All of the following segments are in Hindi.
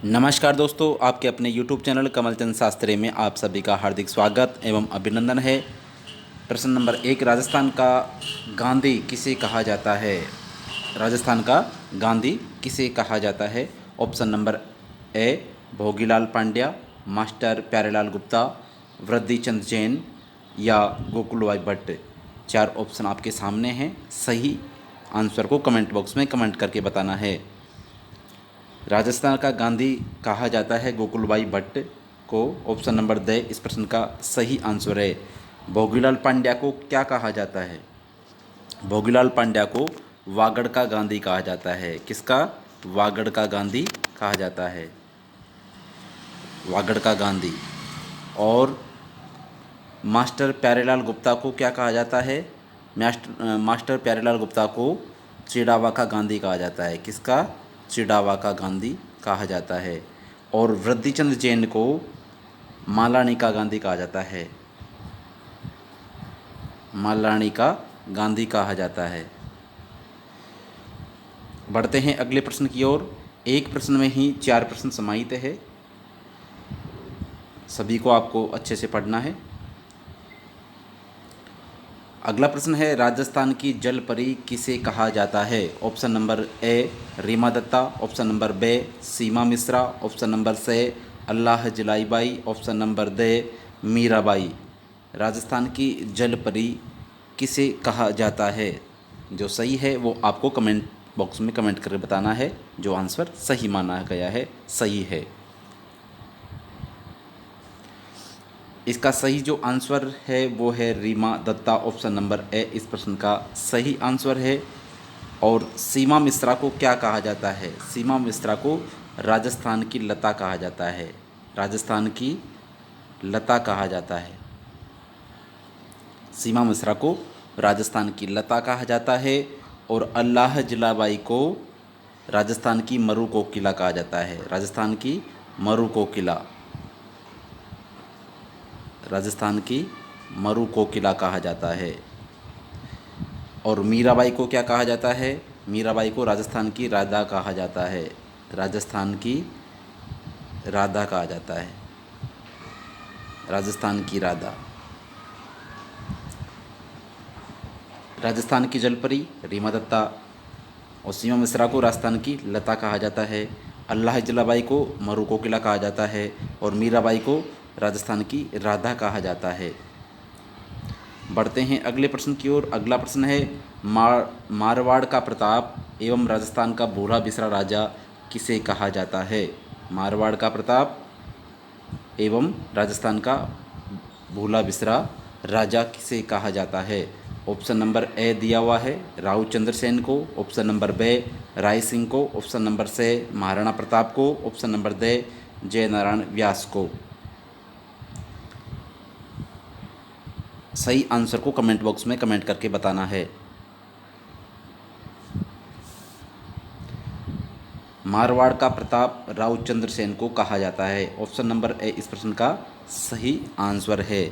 नमस्कार दोस्तों, आपके अपने YouTube चैनल कमलचंद शास्त्री में आप सभी का हार्दिक स्वागत एवं अभिनंदन है। प्रश्न नंबर 1, राजस्थान का गांधी किसे कहा जाता है? राजस्थान का गांधी किसे कहा जाता है? Option number A Bhogilal Pandya, master Pyarelal Gupta, Vriddhichand Jain या गोकुलभाई भट्ट। 4 ऑप्शन आपके सामने हैं। सही आंसर को कमेंट बॉक्स में कमेंट करके बताना है। राजस्थान का गांधी कहा जाता है गोकुलभाई भट्ट को। ऑप्शन नंबर द इस प्रश्न का सही आंसर है। भोगीलाल पांड्या को क्या कहा जाता है? भोगीलाल पांड्या को वागड़ का गांधी कहा जाता है। किसका? वागड़ का गांधी कहा जाता है। वागड़ का गांधी। और मास्टर प्यारेलाल गुप्ता को क्या कहा जाता है? मास्टर प्यारेलाल गुप्ता को चिड़ावा का गांधी कहा जाता है। किसका? चिड़ावा का गांधी कहा जाता है। और वृद्धिचंद जैन को मालानी का गांधी कहा जाता है। मालानी का गांधी कहा जाता है। बढ़ते हैं अगले प्रश्न की ओर। एक प्रश्न में ही 4 प्रश्न समाहित है। सभी को आपको अच्छे से पढ़ना है। अगला प्रश्न है, राजस्थान की जल परी किसे कहा जाता है? Option number A Reema Dutta, option number B Seema Mishra, option number C Allah Jilai Bai, option number D Mirabai. Rajasthan की जल परी किसे कहा जाता है? जो सही है वो आपको कमेंट बॉक्स में कमेंट करके बताना है। जो आंसर सही माना गया है सही है। इसका सही जो आंसर है वो है Rima Dutta. Option number A इस प्रश्न का सही आंसर है। और सीमा मिश्रा को क्या कहा जाता है? सीमा मिश्रा को राजस्थान की लता कहा जाता है। राजस्थान की लता कहा जाता है। सीमा मिश्रा को राजस्थान की लता कहा जाता है। और अल्लाह जलाबाई को राजस्थान की मरु कोकिला कहा जाता है। राजस्थान की मरु कोकिला। राजस्थान की मरु कोकिला कहा जाता है। और मीराबाई को क्या कहा जाता है? मीराबाई को राजस्थान की राधा कहा जाता है। राजस्थान की राधा कहा जाता है। राजस्थान की राधा। राजस्थान की जलपरी रीमा दत्ता और सीमा मिश्रा को राजस्थान की लता कहा जाता है। अल्लाह जलाबाई को मरु कोकिला कहा जाता है। और मीराबाई को राजस्थान की राधा कहा जाता है। बढ़ते हैं अगले प्रश्न की ओर। अगला प्रश्न है, मारवाड़ का प्रताप एवं राजस्थान का भूला बिसरा राजा किसे कहा जाता है? मारवाड़ का प्रताप एवं राजस्थान का भूला बिसरा राजा किसे कहा जाता है? ऑप्शन नंबर ए दिया हुआ है राव चंद्रसेन को, option number B Rai Singh को, option number C Maharana Pratap को, ऑप्शन नंबर डी जय नारायण व्यास को। सही आंसर को कमेंट बॉक्स में कमेंट करके बताना है। मारवाड़ का प्रताप राव चंद्रसेन को कहा जाता है। ऑप्शन नंबर ए इस प्रश्न का सही आंसर है।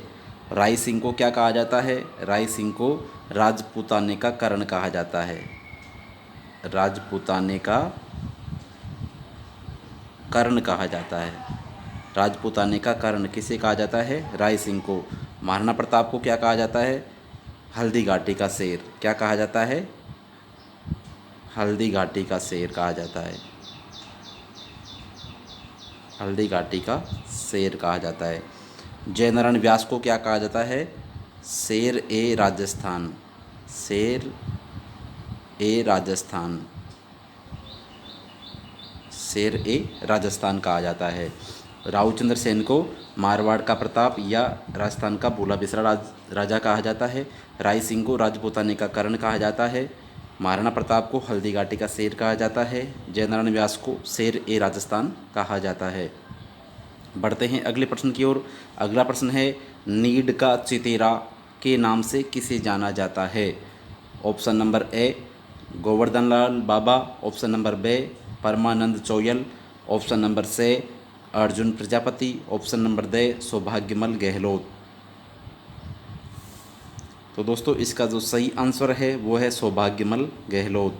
राय सिंह को क्या कहा जाता है? राय सिंह को राजपूताने का कर्ण कहा जाता है। राजपूताने का कर्ण कहा जाता है। राजपूताने का कर्ण किसे कहा जाता है? राय सिंह को। महाराणा प्रताप को क्या कहा जाता है? हल्दी घाटी का शेर। क्या कहा जाता है? हल्दी घाटी का शेर कहा जाता है। हल्दी घाटी का शेर कहा जाता है। जय नारायण व्यास को क्या कहा जाता है? शेर ए राजस्थान। शेर ए राजस्थान। शेर ए राजस्थान कहा जाता है। राव चंद्रसेन को मारवाड़ का प्रताप या राजस्थान का भूला बिसरा राजा कहा जाता है। राय सिंह को राजपूताने का कर्ण कहा जाता है। महाराणा प्रताप को हल्दी घाटी का शेर कहा जाता है। जय नारायण व्यास को शेर ए राजस्थान कहा जाता है। बढ़ते हैं अगले प्रश्न की ओर। अगला प्रश्न है, नीड का चितेरा के नाम से किसे जाना जाता है? Option number A Govardhan Lal Baba, option number B Parmanand Choyal, option number C Arjun Prajapati, option number D Saubhagyamal Gehlot. तो दोस्तों इसका जो सही आंसर है वो है सौभाग्यमल गहलोत।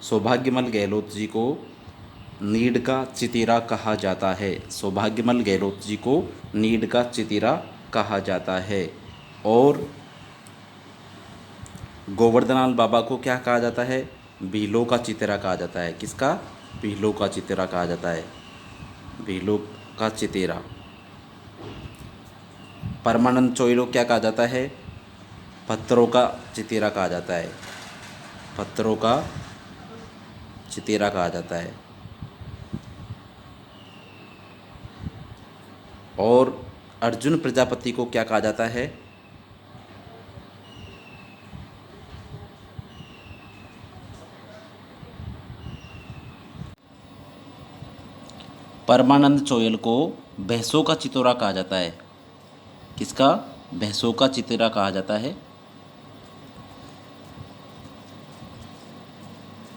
सौभाग्यमल गहलोत जी को नीड का चितीरा कहा जाता है? सौभाग्यमल गहलोत जी को नीड का चितीरा कहा जाता है। और गोवर्धनलाल बाबा को क्या कहा जाता है? भीलों का चितीरा कहा जाता है। किसका? भीलों का चितीरा कहा जाता है। भीलों का चितीरा। परमानंद चोइलो क्या कहा जाता है? पत्थरों का चितीरा कहा जाता है। पत्थरों का चितीरा कहा जाता है। और अर्जुन प्रजापति को क्या कहा जाता है? परमानंद चोयल को भैंसों का चितोरा कहा जाता है। किसका? भैंसों का चितोरा कहा जाता है।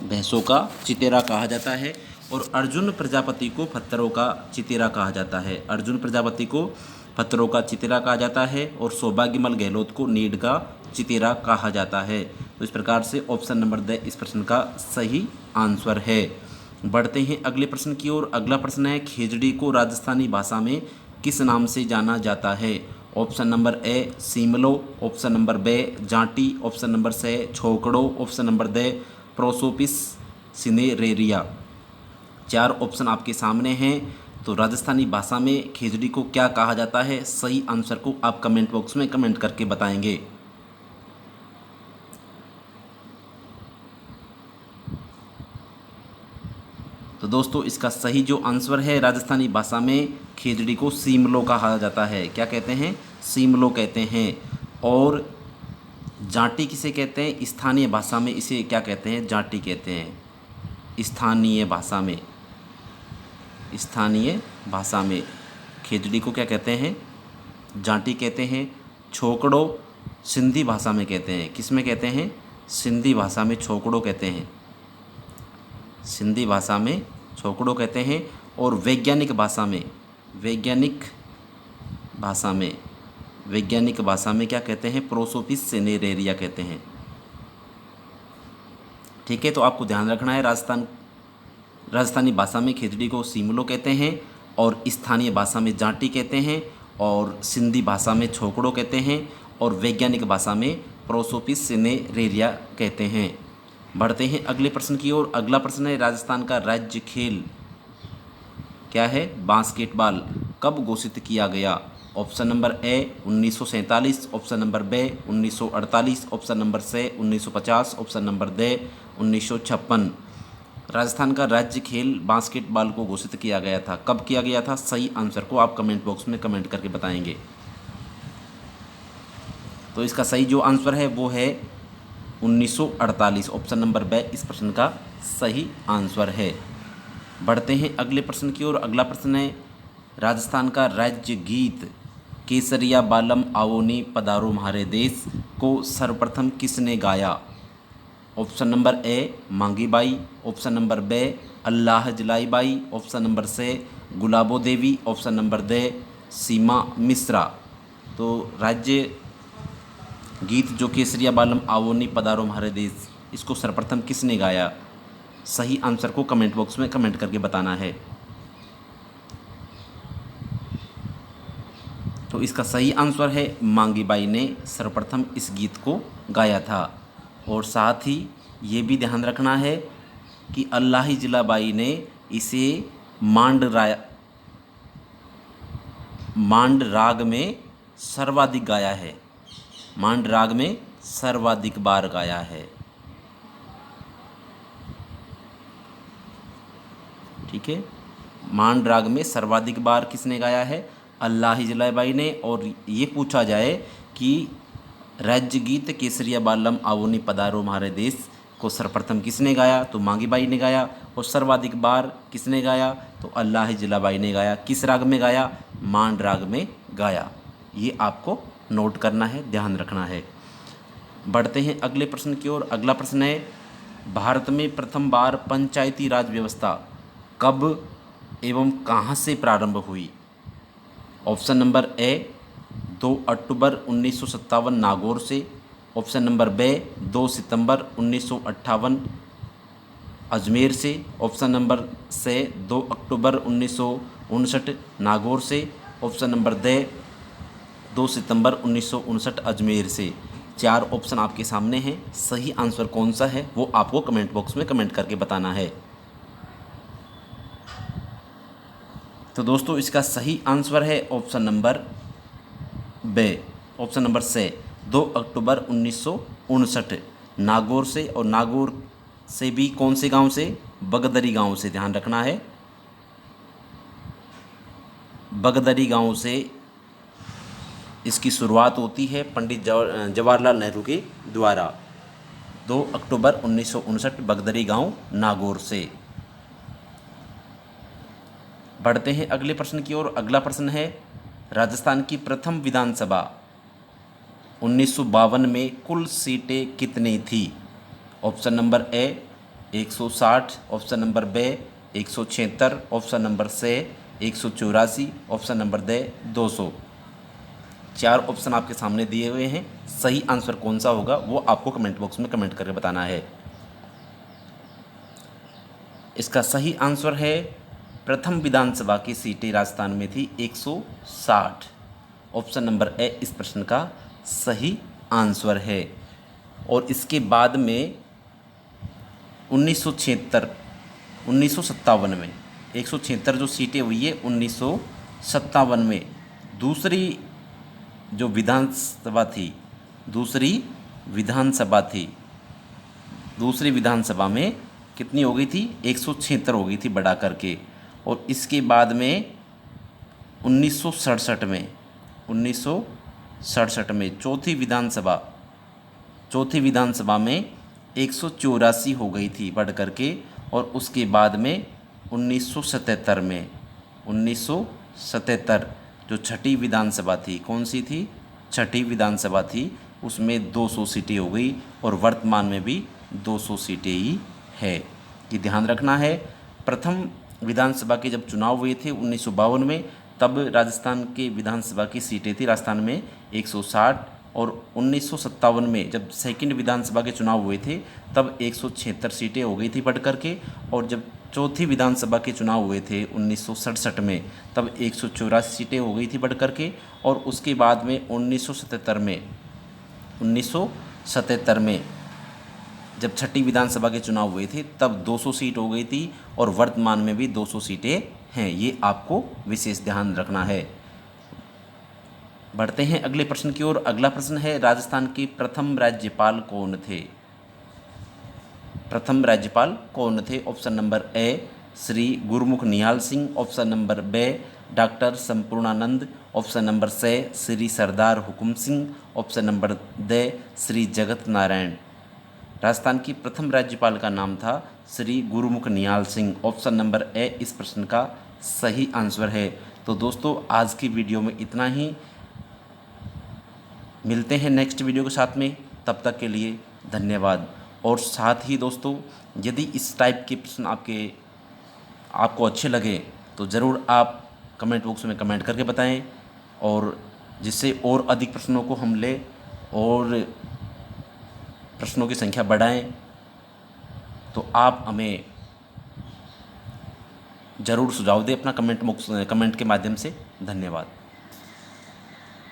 भैंसों का चितेरा कहा जाता है। और अर्जुन प्रजापति को पत्थरों का चितेरा कहा जाता है। अर्जुन प्रजापति को पत्थरों का चितेरा कहा जाता है और सौभाग्यमल गहलोत को नीड का चितेरा कहा जाता है। तो इस प्रकार से ऑप्शन नंबर द इस प्रश्न का सही आंसर है। बढ़ते हैं अगले प्रश्न की ओर। अगला प्रश्न है, खेजड़ी को राजस्थानी भाषा में किस नाम से जाना जाता है? ऑप्शन नंबर ए सीमलो, ऑप्शन नंबर बे जाटी, ऑप्शन नंबर सी छोकड़ो, option number D Prosopis cineraria. चार ऑप्शन आपके सामने हैं। तो राजस्थानी भाषा में खेजड़ी को क्या कहा जाता है? सही आंसर को आप कमेंट बॉक्स में कमेंट करके बताएंगे। तो दोस्तों इसका सही जो आंसर है, राजस्थानी भाषा में खेजड़ी को सीमलो कहा जाता है। क्या कहते हैं? सीमलो कहते हैं। और जाटी किसे कहते हैं? स्थानीय भाषा में इसे क्या कहते हैं? जाटी कहते हैं। स्थानीय भाषा में, स्थानीय भाषा में खेजड़ी को क्या कहते हैं? जाटी कहते हैं। छोकड़ो सिंधी भाषा में कहते हैं। किस में कहते हैं? सिंधी भाषा में छोकड़ो कहते हैं। सिंधी भाषा में छोकड़ो कहते हैं। और वैज्ञानिक भाषा में, वैज्ञानिक भाषा में, वैज्ञानिक भाषा में क्या कहते हैं? प्रोसोपिस सिनेरेरिया कहते हैं। ठीक है, तो आपको ध्यान रखना है, राजस्थानी भाषा में खेजड़ी को सीमलो कहते हैं और स्थानीय भाषा में जाटी कहते हैं और सिंधी भाषा में छोकड़ो कहते हैं और वैज्ञानिक भाषा में प्रोसोपिस सिनेरेरिया कहते हैं। बढ़ते हैं अगले प्रश्न की ओर। अगला प्रश्न है, राजस्थान का राज्य खेल क्या है? बास्केटबॉल कब घोषित किया गया? Option number A 1947, option number B 1948, option number C 1950, option number D 1956। Rajasthan का राज्य खेल बास्केटबॉल को घोषित किया गया था। कब किया गया था? सही आंसर को आप कमेंट बॉक्स में कमेंट करके बताएंगे। तो इसका सही जो आंसर है वो है 1948। ऑप्शन नंबर बे इस प्रश्न का सही आंसर है। बढ़ते हैं अगले प्रश्न की ओर। अगला प्रश्न है, राजस्थान का राज्य गीत केसरिया बालम आवोनी पधारो म्हारे देश को सर्वप्रथम किसने गाया? ऑप्शन नंबर ए मांगी by, option number bay Allah Jilai Bai, option number से गुलाबो देवी, ऑप्शन नंबर दे सीमा मिश्रा। तो राज्य गीत जो केसरिया बालम आवोनी पधारो म्हारे देश, इसको सर्वप्रथम किसने गाया? सही आंसर को कमेंट बॉक्स में कमेंट करके बताना है। तो इसका सही आंसर है मांगी बाई ने सर्वप्रथम इस गीत को गाया था। और साथ ही ये भी ध्यान रखना है कि अल्लाही जिला बाई ने इसे मांड राग में सर्वाधिक गाया है। मांड राग में सर्वाधिक बार गाया है। ठीक है, मांड राग में सर्वाधिक बार किसने गाया है? अल्लाही जलाबाई ने। और ये पूछा जाए कि राज्य गीत केसरिया बालम आवोनी पधारो म्हारे देश को सर्वप्रथम किसने गाया? तो मांगी बाई ने गाया। और सर्वाधिक बार किसने गाया? तो अल्लाही जलाबाई ने गाया। किस राग में गाया? मांड राग में गाया। ये आपको नोट करना है, ध्यान रखना है। बढ़ते हैं अगले प्रश्न की ओर। अगला प्रश्न है, भारत में प्रथम बार पंचायती राज व्यवस्था कब एवं कहाँ से प्रारंभ हुई? ऑप्शन नंबर ए 2 अक्टूबर 1957 नागौर से, ऑप्शन नंबर बे 2 सितंबर 1958 अजमेर से। ऑप्शन नंबर से 2 अक्टूबर 1959 नागौर से। ऑप्शन नंबर द 2 सितंबर 1959 अजमेर से। 4 ऑप्शन आपके सामने हैं, सही आंसर कौन सा है वो आपको कमेंट बॉक्स में कमेंट करके बताना है। तो दोस्तों इसका सही आंसर है ऑप्शन नंबर बे, ऑप्शन नंबर से 2 अक्टूबर 1959 नागौर से। और नागौर से भी कौन से गांव से? बगदरी गांव से, ध्यान रखना है, बगदरी गांव से इसकी शुरुआत होती है पंडित जवाहरलाल नेहरू के द्वारा। 2 अक्टूबर 1959 बगदरी गांव नागौर से। बढ़ते हैं अगले प्रश्न की ओर। अगला प्रश्न है, राजस्थान की प्रथम विधानसभा 1952 में कुल सीटें कितनी थी? Option number A 160, option number B 176, option number C 184, option number they 200। 4 option आपके सामने दिए हुए हैं, सही आंसर कौन सा होगा वो आपको कमेंट बॉक्स में कमेंट करके बताना है। इसका सही आंसर है, प्रथम विधानसभा की सीटें राजस्थान में थी 160। ऑप्शन नंबर ए इस प्रश्न का सही आंसर है। और इसके बाद में 1957 में 176 जो सीटें हुई है 1957 में दूसरी जो विधानसभा थी, दूसरी विधानसभा में कितनी हो गई थी? 176 हो गई थी बढ़ा करके। और इसके बाद में 1967 में चौथी विधानसभा में 184 हो गई थी बढ़ करके। और उसके बाद में 1977 जो छठी विधानसभा थी, कौन सी थी? छठी विधानसभा थी, उसमें 200 सीटें हो गई और वर्तमान में भी 200 सीटें ही है। ये ध्यान रखना है। प्रथम विधानसभा के जब चुनाव हुए थे 1952 में, तब राजस्थान के विधानसभा की सीटें थी राजस्थान में 160। और 1957 में जब सेकंड विधानसभा के चुनाव हुए थे तब 176 सीटें हो गई थी बढ़ करके। और जब चौथी विधानसभा के चुनाव हुए थे 1967 में, तब 184 सीटें हो गई थी बढ़ करके। और उसके बाद में 1977 में जब छठी विधानसभा के चुनाव हुए थे तब 200 सीट हो गई थी और वर्तमान में भी 200 सीटें हैं। ये आपको विशेष ध्यान रखना है। बढ़ते हैं अगले प्रश्न की ओर। अगला प्रश्न है, राजस्थान के प्रथम राज्यपाल कौन थे? प्रथम राज्यपाल कौन थे? Option number A Shri Gurmukh Nihal Singh, option number B doctor Sampurnanand, option number C Shri Sardar Hukam Singh, option number D Shri Jagat Narayan. Rajasthan की प्रथम राज्यपाल का नाम था Shri Gurmukh Nihal Singh. Option number A इस प्रश्न का सही आंसर है। तो दोस्तों आज की वीडियो में इतना ही, मिलते हैं नेक्स्ट वीडियो के साथ में, तब तक के लिए धन्यवाद। और साथ ही दोस्तों यदि इस टाइप के प्रश्न आपको अच्छे लगे तो ज़रूर आप कमेंट बॉक्स में कमेंट करके बताएं, और जिससे और अधिक प्रश्नों को हम लें और प्रश्नों की संख्या बढ़ाएं, तो आप हमें ज़रूर सुझाव दें अपना कमेंट के माध्यम से। धन्यवाद।